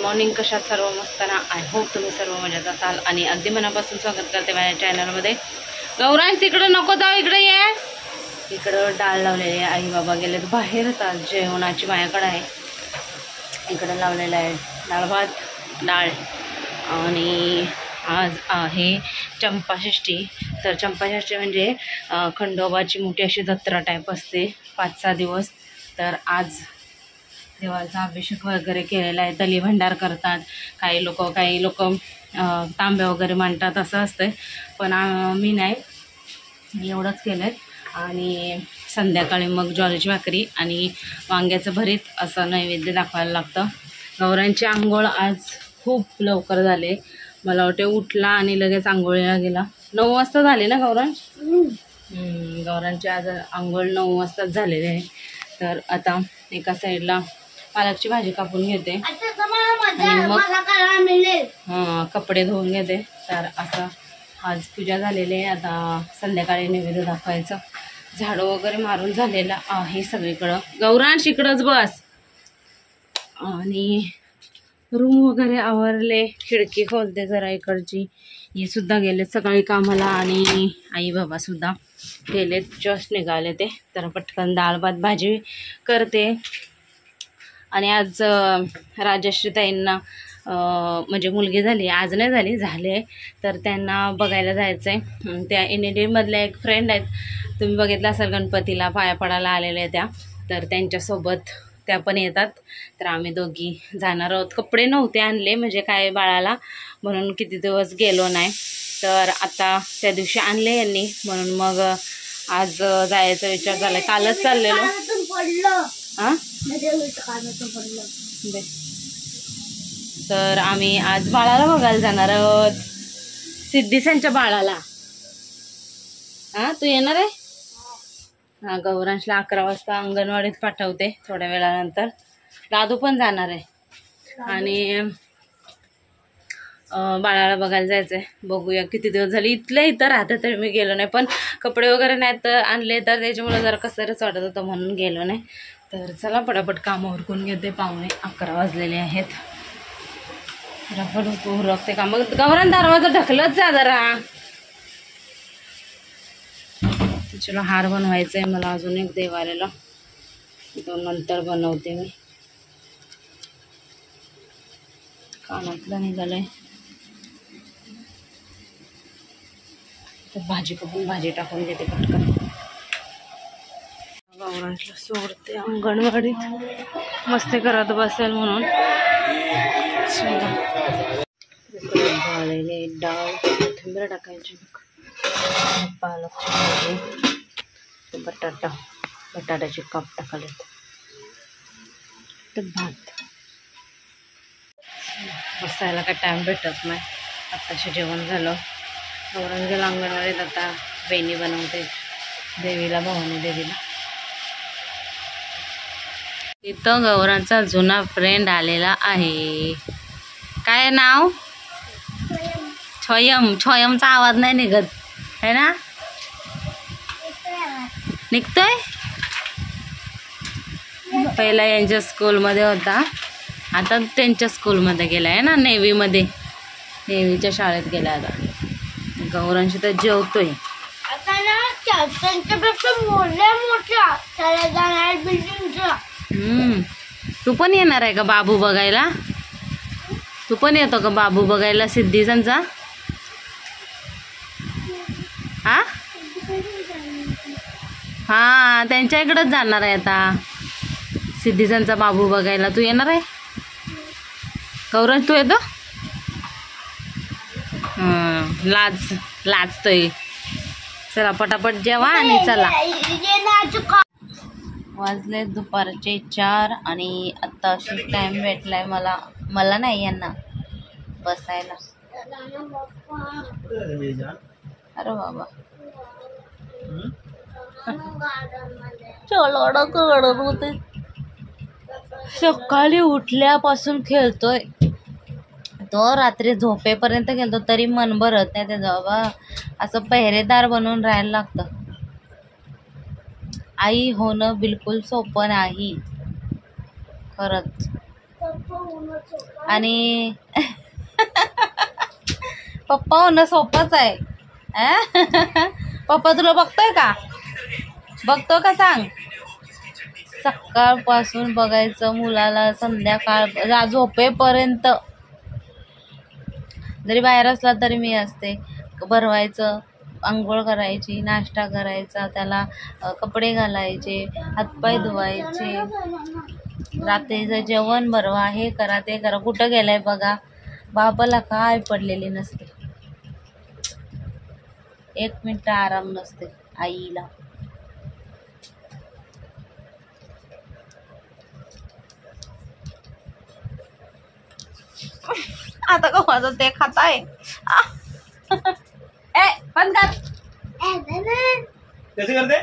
Morning. कशात सर्व मस्त ना. आय होप तुम्ही सर्व मजेत असाल आणि अगदी मनापासून स्वागत करते माझ्या चॅनलमध्ये. गौरांश तिकडं नको जाऊ, इकडे ये. इकडं डाळ लावलेली आहे. आई बाबा गेलेत बाहेर, तर जेवणाची माझ्याकडे आहे. इकडं लावलेलं आहे डाळ भात, डाळ. आणि आज आहे चंपाषष्ठी. तर चंपाषष्ठी म्हणजे खंडोबाची मोठी अशी जत्रा टाईप असते 5-6 दिवस. तर आज देवाचा अभिषेक वगैरे केलेला आहे. दली भंडार करतात काही लोक तांबे वगैरे मांडतात, असं असतं. पण मी नाही, एवढंच केलं आहे. आणि संध्याकाळी मग ज्वारीची भाकरी आणि वांग्याचं भरीत असं नैवेद्य दाखवायला लागतं. गौरांची आंघोळ आज खूप लवकर झाले. मला वाटते उठला आणि लगेच आंघोळीला गेला. 9 वाजता झाले ना गौरांश? गौरांची आज आंघोळ 9 वाजताच झालेली आहे. तर आता एका साईडला पालकची भाजी कापून घेते आणि मग कपडे धुवून घेते. तर असं आज पूजा झालेली आहे. आता संध्याकाळी नैवेद्य दाखवायचं. झाडं वगैरे मारून झालेलं आहे सगळीकडं. गौरांश इकडंच बस. आणि रूम वगैरे आवरले, खिडकी खोलते जरा इकडची. हे सुद्धा गेले सकाळी कामाला आणि आई बाबा सुद्धा गेलेत, जस्ट निघाले ते. तर पटकन डाळ भात भाजी करते. आणि आज राजश्रीताईंना म्हणजे मुलगी झाली, आज नाही झाली, झाले. तर त्यांना बघायला जायचं आहे. त्या NAD-मधल्या एक फ्रेंड आहेत, तुम्ही बघितलं असाल, गणपतीला पाया पडायला आलेल्या त्या. तर त्यांच्यासोबत त्या पण येतात. तर आम्ही दोघी जाणार आहोत. कपडे नव्हते आणले, म्हणजे काय बाळाला, म्हणून किती दिवस गेलो नाही. तर आता त्या दिवशी आणले यांनी, म्हणून मग आज जायचा विचार झाला. कालच चाललेलो. हां, तर आम्ही आज बाळाला बघायला जाणार आहोत, सिद्धीसांच्या बाळाला. हां, तू येणार आहे? हां, गौरांशला 11 वाजता अंगणवाडीत पाठवते, थोड्या वेळानंतर. दादू पण जाणार आहे आणि बाळाला बघायला जायचं आहे. बघूया, किती दिवस झाले इथं राहते तरी मी गेलो नाही. पण कपडे वगैरे नाहीत आणले, तर त्याच्यामुळे जरा कसंच वाटत होतं, म्हणून गेलो नाही. तर चला पटापट कामं उरकून घेते. 11:15 वाजलेले आहेत. पटापट उरकते काम. गौरान दरवाजा ढकलत जा जरा. चलो, हार बनवायचा आहे मला अजून एक देवाऱ्याला, तो नंतर बनवते मी. कानातलं निघालंय. तर भाजी कपून भाजी टाकून घेते पटकन. गौरांशला सोडते अंगणवाडीत, मस्ती करत बसेल म्हणून. भालेले डाळ, कोथिंबीर टाकायची, पालकची भाजी, बटाट्याचे काप टाकालेत, तर भात. बसायला काय टाइम भेटत नाही. आत्ताशी जेवण झालं. गौरांश गेला अंगणवाडीत. आता वेणी बनवते देवीला, भवानी देवीला. इथं गौरांचा जुना फ्रेंड आलेला आहे. काय नाव? छोयमचा आवाज नाही निघत है ना? निघतोय. पहिला यांच्या स्कूलमध्ये होता, आता त्यांच्या स्कूलमध्ये गेला आहे ना, नेव्हीमध्ये. नेव्हीच्या शाळेत गेला आता. गौरांशी तर जेवतोय. तू पण येणार आहे का बाबू बघायला? तू पण येतो का बाबू बघायला सिद्धीसांचा? हा हा, त्यांच्या इकडंच जाणार आहे आता सिद्धीसांचा बाबू बघायला. तू येणार आहे गौरांश? तू येतो? लाजतोय. चला पटापट जेवा आणि चला. वाजले दुपारचे 4 आणि आत्ता अशी टाइम भेटलाय मला नाही, यांना बसायला. अरे बाबा, चलो कडत होते. सकाळी उठल्यापासून खेळतोय तो, रात्री झोपेपर्यंत खेळतो, तरी मन भरत नाही त्याचं. बाबा, असं पहिरेदार बनवून राहायला लागतं. आई होणं बिलकुल सोपं नाही खरंच. आणि पप्पा होणं सोपंच आहे. पप्पा तुला बघतोय का? बघतो का सांग? सकाळपासून बघायचं मुलाला, संध्याकाळ झोपेपर्यंत जरी बाहेर असला तरी मी असते. भरवायचं, आंघोळ करायची, नाश्ता करायचा, त्याला कपडे घालायचे, हातपाय धुवायचे, रात्रीचं जेवण भरवा, हे करा ते करा. कुठं गेलाय बघा, बाबाला काय पडलेली नसते, 1 मिनिट आराम नसते आईला. आता का माझं ते खाताय? ए बंद कर. कैसे करते?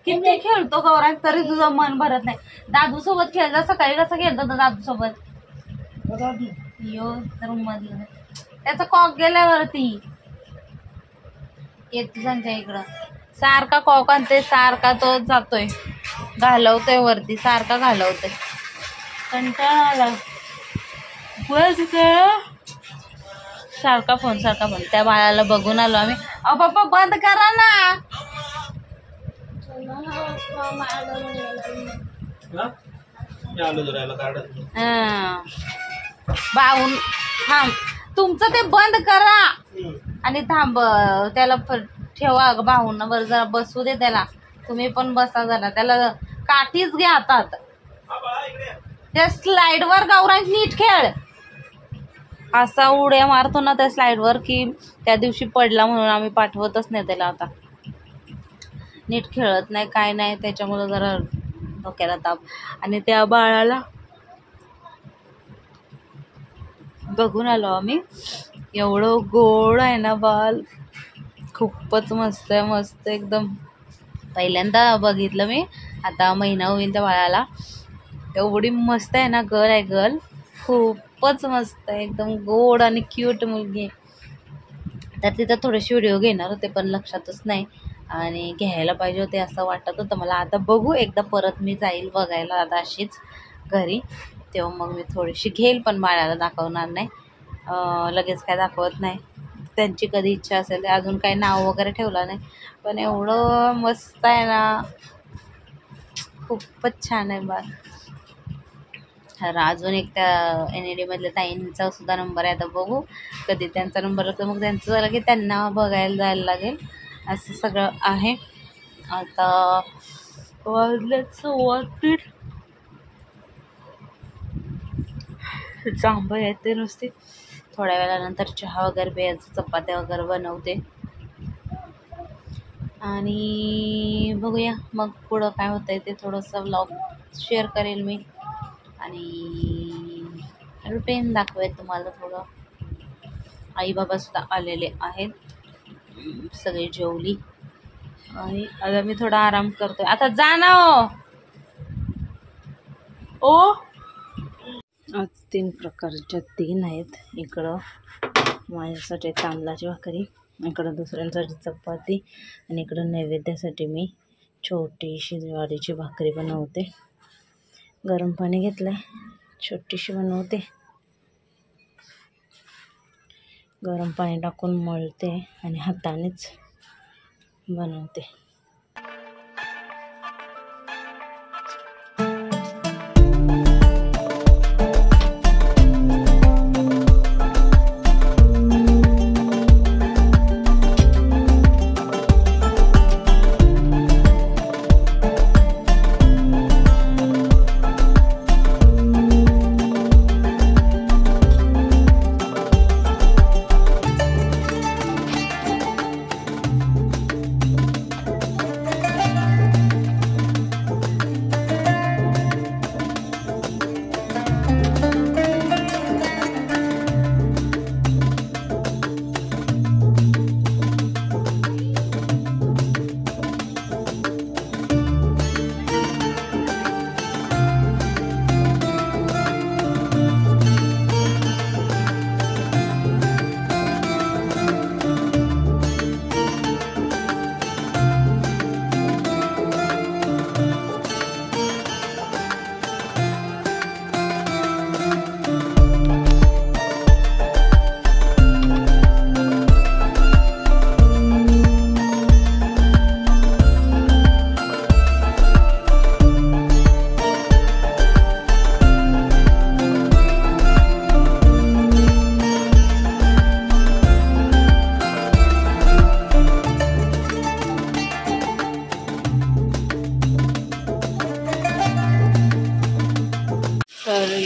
किती खेळतो गौरांग तरी तुझं मन भरत नाही. दादू सोबत खेळता. सकाळी कसं खेळतो तो दादू सोबत? यो रूम मधलं त्याचा कॉक गेल्यावरती येत तुझ्या इकडं सारखा कॉक आणते, सारखा तो जातोय, घालवतोय वरती, सारखा घालवतोय. कंटाळा आला. सारखा फोन. त्या बाळाला बघून आलो आम्ही. अहो पप्पा बंद करा ना. बाहून थांब, तुमचं ते बंद करा आणि थांब. त्याला ठेवा बाहून वर, जरा बसू दे त्याला. तुम्ही पण बसा जरा, त्याला काठीच घ्या हातात. त्या स्लाइडवर गौरांग नीट खेळ. असा उड्या मारतो ना त्या स्लाइडवर की त्या दिवशी पडला म्हणून आम्ही पाठवतच नाही त्याला. आता नीट खेळत नाही, काय नाही, त्याच्यामुळे जरा डोक्याला ताप. आणि त्या बाळाला बघून आलो आम्ही. एवढं गोड आहे ना बाल, खूपच मस्त आहे, मस्त एकदम. पहिल्यांदा बघितलं मी, आता महिना होईल त्या बाळाला. एवढी मस्त आहे ना, गर्ल आहे गर्ल, खूपच मस्त आहे, एकदम गोड आणि क्यूट मुलगी. तर तिथं थोडेसे व्हिडिओ घेणार होते पण लक्षातच नाही, आणि घ्यायला पाहिजे होते असं वाटत होतं मला. आता बघू, एकदा परत मी जाईल बघायला आता अशीच घरी, तेव्हा मग मी थोडीशी घेईल, पण बाळाला दाखवणार नाही. लगेच काय दाखवत नाही. त्यांची कधी इच्छा असेल. अजून काही नाव वगैरे ठेवलं नाही, पण एवढं मस्त आहे ना, खूपच छान आहे बाळ. तर अजून एक त्या NAD मधल्या ताईंचा सुद्धा नंबर आहे. आता बघू कधी त्यांचा नंबर लागतो, मग त्यांचं झालं की त्यांना बघायला जायला लागेल. असं सगळं आहे. आता वाजलेत 3:15. जांभळं येते नुसती. थोड्या वेळानंतर चहा वगैरे प्यायचं, चपात्या वगैरे बनवते, आणि बघूया मग पुढं काय होतंय ते. थोडंसं व्लॉग शेअर करेल मी, आणि रुटीन दाखवेल तुम्हाला थोडं. आई बाबा सुद्धा आलेले आहेत, सगळी जेवली, आणि आता मी थोडा आराम करतोय. आता जा ना ओ. आज 3 प्रकारच्या 3 आहेत. इकडं माझ्यासाठी तांदळाची भाकरी, इकडं दुसऱ्यांसाठी चपाती, आणि इकडं नैवेद्यासाठी मी छोटीशी ज्वारीची भाकरी बनवते. गरम पाणी घेतलं आहे, छोटीशी बनवते. गरम पाणी टाकून मळते आणि हातानेच बनवते.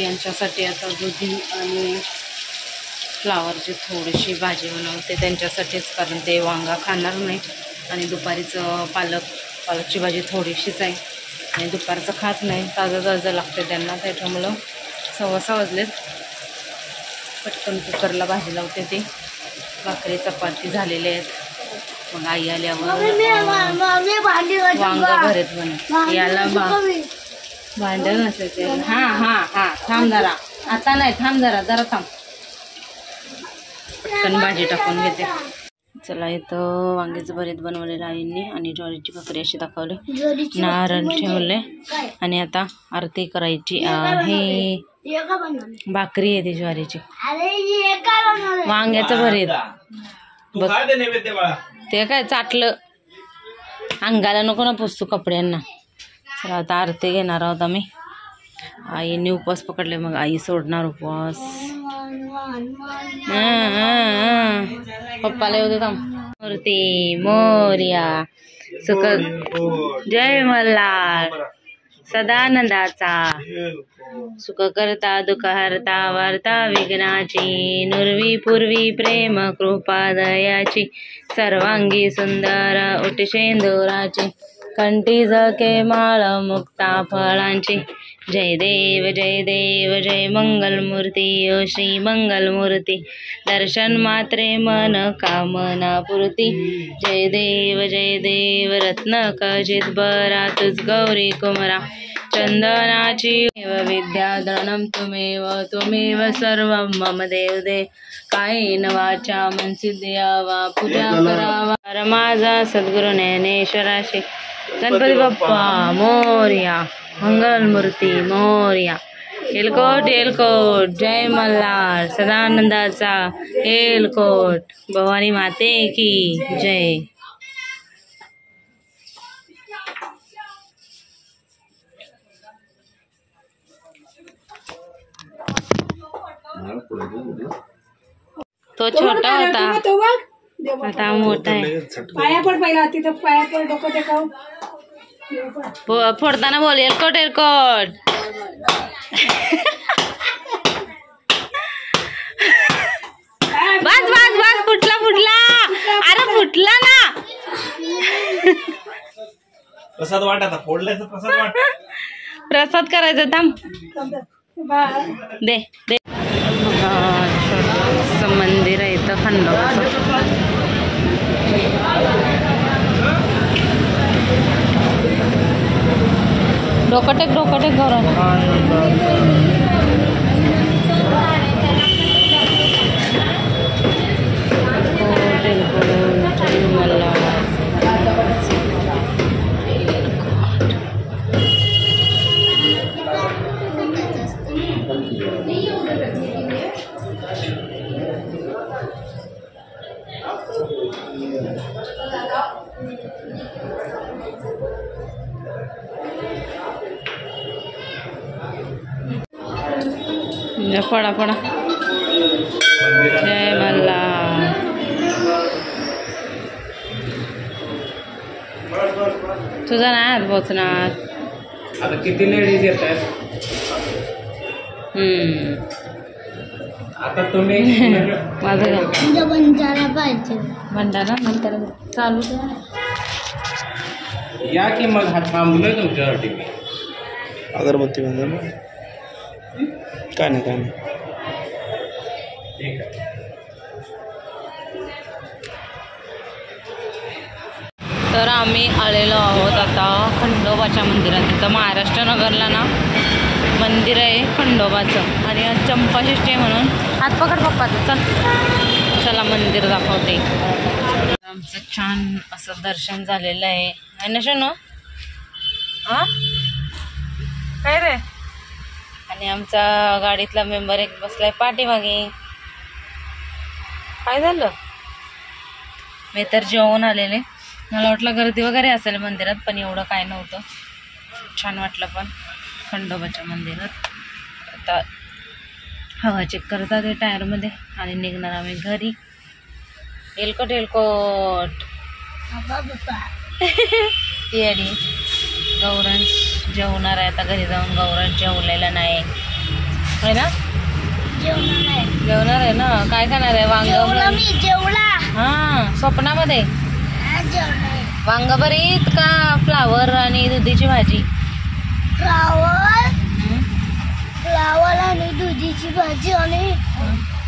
यांच्यासाठी आता दुधी आणि फ्लावरची थोडीशी भाजी बनवते त्यांच्यासाठीच, कारण ते वांगा खाणार नाही. आणि दुपारीचं पालकची भाजी थोडीशीच आहे आणि दुपारचं खात नाही, ताजं लागते त्यांना. त्याच्यामुळं 6:15 वाजलेत. पटकन कुकरला भाजी लावते. ते भाकरी चपाती झालेले आहेत. मग आई आल्यावर वांगा भरीत बनव. याला भांडण नसायचे. हां थांब जरा, आता नाही, थांब जरा थांब. पटकन भाजी टाकून घेते. चला, इथं वांग्याचं भरीत बनवलेलं आईंनी आणि ज्वारीची भाकरी अशी दाखवली, नारळ ठेवले आणि आता आरती करायची आहे. भाकरी आहे ती ज्वारीची. वांग्याचं भरीत बघ, ते काय चाटलं अंगाला नको ना पुसतो कपड्यांना. चला, आता आरती घेणार आहोत आम्ही. आईने उपवास पकडले, मग आई सोडणार उपवास. पप्पाला येऊ देता. मूर्ती मोर्या सुख जय मल्हार सदानंदाचा, सुख करता दुःख हरता वार्ता विघ्नाची, नुरवी पूर्वी प्रेम कृपा दयाची, सर्वांगी सुंदर उठशेंदुराची, कंठी झके माळ मुक्ता फळांची. जय देव जय मंगलमूर्ती ओ श्री मंगलमूर्ती, दर्शन मात्रे मन कामना पूर्ती. जय देव रत्न खचित बरा, तुझ गौरी कुमरा, चंदनाची विद्या द्रणम तुमेव सर्वं मम देव दे. कायेन वाचा मनसी द्यावा, पूजा करावा माझा सद्गुरु ज्ञानेश्वराशी. गणपती बाप्पा मोरया, मंगलमूर्ती मोरया. एलकोट जय मल्हार सदानंदाचा एलकोट. भवानी माते की जय. तो छोटा होता, आता मोठा आहे. पाया पड पहिला, तिथं पाया पड, डोकं टेकाव. फोडताना बोल एलकोट. बस फुटला. अरे फुटला ना. प्रसाद वाट, आता फोडलायचा प्रसाद वाट. प्रसाद करायचा, थांब दे. छोटंसं मंदिर आहे इथं खंडोबाचं. डोकटेक करून पडा जय मल्हार. तुझा नाही हात पोचणार. आता किती लेडीज येत आहेत आता तुम्ही. माझं बंजारा पाहिजे, भंडारा नंतर चालू या की मग हा थांबलोय तुमच्यासाठी. अगरबत्ती बंद काय नाही. ठीक आहे. तर आम्ही आलेलो आहोत आता खंडोबाच्या मंदिरात. तिथं महाराष्ट्र नगरला ना मंदिर आहे खंडोबाचं, आणि चंपाषष्ठी म्हणून. हात पकड पप्पाचं. चला मंदिर दाखवते. आमचं छान असं दर्शन झालेलं आहे ना शनो. काय रे. आणि आमचा गाडीतला मेंबर एक बसलाय पाठीमागे. काय झालं. मी तर जेवून आलेले. मला वाटलं गर्दी वगैरे असेल मंदिरात, पण एवढं काय नव्हतं. छान वाटलं पण खंडोबाच्या मंदिरात. आता हवा चेक करतात ते टायरमध्ये आणि निघणार आम्ही घरी. एलकोट येडी. गौरांश जेवणार आहे आता घरी जाऊन. गौरांश जेवलेला नाही. आहे ना? जेवणार आहे ना? काय खाणार आहे? वांग जेवला हा स्वप्नामध्ये जेवला वांग भरीत का फ्लावर आणि दुधीची भाजी? फ्लावर आणि दुधीची भाजी आणि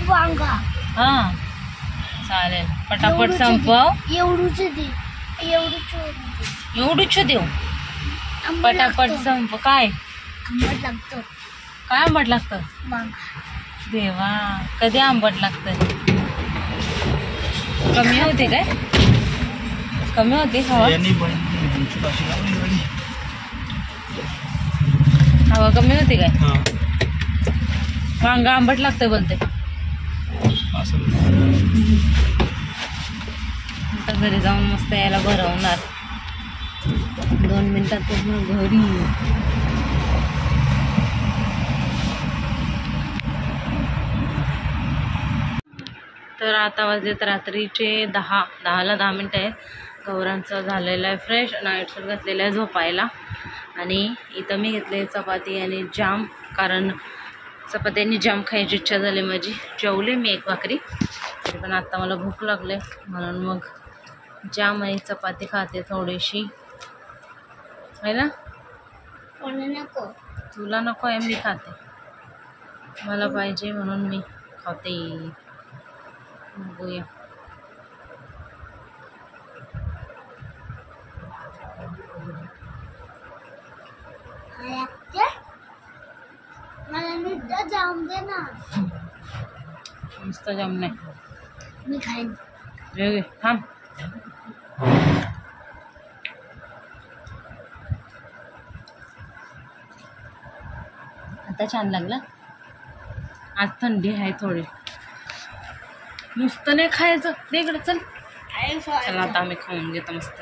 वांगा. हा चालेल पटापट संपव. एवढूच दे एवढूच देऊ पटापट संप. काय आंबट लागतं काय आंबट लागतं? वांगा. देवा कधी आंबट लागतं? कमी होती काय? कमी होती हवा? हवा कमी होती काय? वांगा आंबट लागतं बोलते. आता घरी जाऊन मस्त यायला भरवणार 2 मिनिटात पूर्ण घरी. तर आता वाजलेत रात्रीचे 10ला 10 मिनटं आहेत. गौरांचं झालेलं आहे फ्रेश, नाईट सूट घातलेलं आहे झोपायला. आणि इथं मी घेतले चपाती आणि जाम, कारण चपाती आणि जाम खायची इच्छा झाली माझी. जेवले मी 1 भाकरी तरी पण आत्ता मला भूक लागले म्हणून मग जाम आणि चपाती खाते थोडीशी. आहे ना? नको तुला नको आहे, मी खाते. मला पाहिजे म्हणून मी खाते. बघूया मला नुसतं जाम दे ना. नुसतं जाम नाही, मी खाईन. घे थांब. आता छान लागला. आज थंडी आहे थोडी. नुसतं नाही खायचं. दे इकडे चल. चला आता आम्ही खाऊन घेतो मस्त.